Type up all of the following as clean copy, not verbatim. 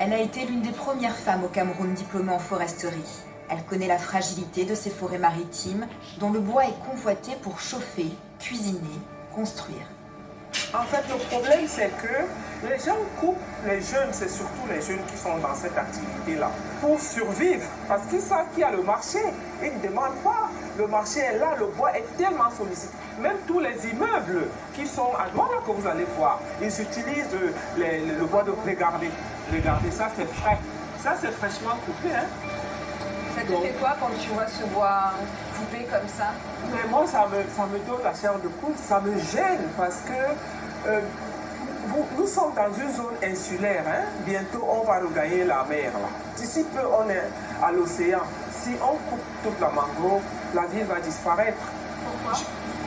Elle a été l'une des premières femmes au Cameroun diplômée en foresterie. Elle connaît la fragilité de ces forêts maritimes dont le bois est convoité pour chauffer, cuisiner, construire. En fait, le problème, c'est que les gens coupent les jeunes, c'est surtout les jeunes qui sont dans cette activité-là, pour survivre. Parce qu'ils savent qu'il y a le marché. Ils ne demandent pas. Le marché est là, le bois est tellement sollicité. Même tous les immeubles qui sont à droite, que vous allez voir, ils utilisent le bois de regardez. Regardez, ça c'est frais. Ça c'est fraîchement coupé. Hein. Ça te fait quoi quand tu vois ce bois coupé comme ça? Mais moi, ça me donne la chair de poule, ça me gêne parce que nous sommes dans une zone insulaire. Hein? Bientôt, on va regagner la mer. D'ici peu, on est à l'océan. Si on coupe toute la mangrove, la ville va disparaître. Pourquoi?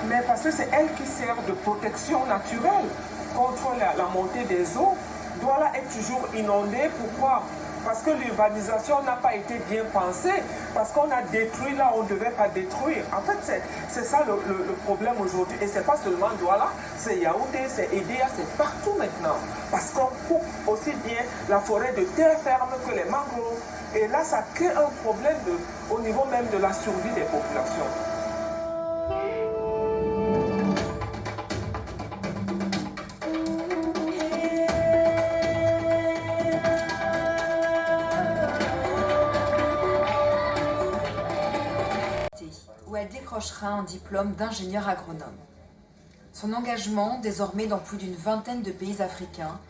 Mais parce que c'est elle qui sert de protection naturelle contre la montée des eaux. Douala est toujours inondée. Pourquoi? Parce que l'urbanisation n'a pas été bien pensée, parce qu'on a détruit là où on ne devait pas détruire. En fait, c'est ça le problème aujourd'hui. Et ce n'est pas seulement Douala, c'est Yaoundé, c'est Edea, c'est partout maintenant. Parce qu'on coupe aussi bien la forêt de terre ferme que les mangroves. Et là, ça crée un problème au niveau même de la survie des populations. Où elle décrochera un diplôme d'ingénieur agronome. Son engagement, désormais dans plus d'une vingtaine de pays africains,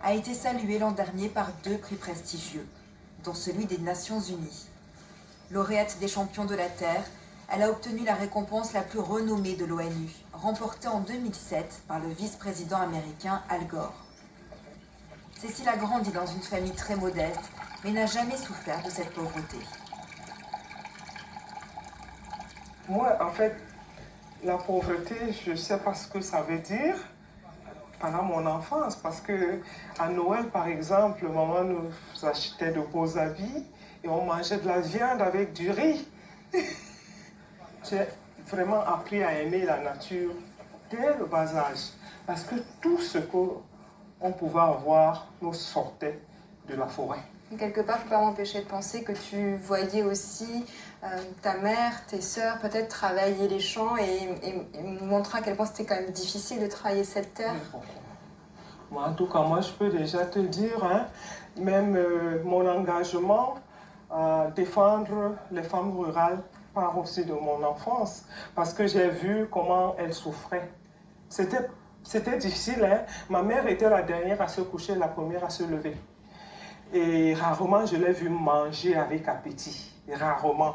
a été salué l'an dernier par 2 prix prestigieux, dont celui des Nations Unies. Lauréate des champions de la Terre, elle a obtenu la récompense la plus renommée de l'ONU, remportée en 2007 par le vice-président américain Al Gore. Cécile a grandi dans une famille très modeste, mais n'a jamais souffert de cette pauvreté. Moi, en fait, la pauvreté, je ne sais pas ce que ça veut dire pendant mon enfance. Parce que à Noël, par exemple, maman nous achetait de beaux habits et on mangeait de la viande avec du riz. J'ai vraiment appris à aimer la nature dès le bas âge. Parce que tout ce qu'on pouvait avoir nous sortait de la forêt. Quelque part, je ne peux pas m'empêcher de penser que tu voyais aussi ta mère, tes sœurs, peut-être travailler les champs et montrer à quel point c'était quand même difficile de travailler cette terre. Moi, en tout cas, moi, je peux déjà te dire, hein, même mon engagement à défendre les femmes rurales part aussi de mon enfance, parce que j'ai vu comment elles souffraient. C'était difficile, hein. Ma mère était la dernière à se coucher, la première à se lever. Et rarement, je l'ai vue manger avec appétit. Rarement.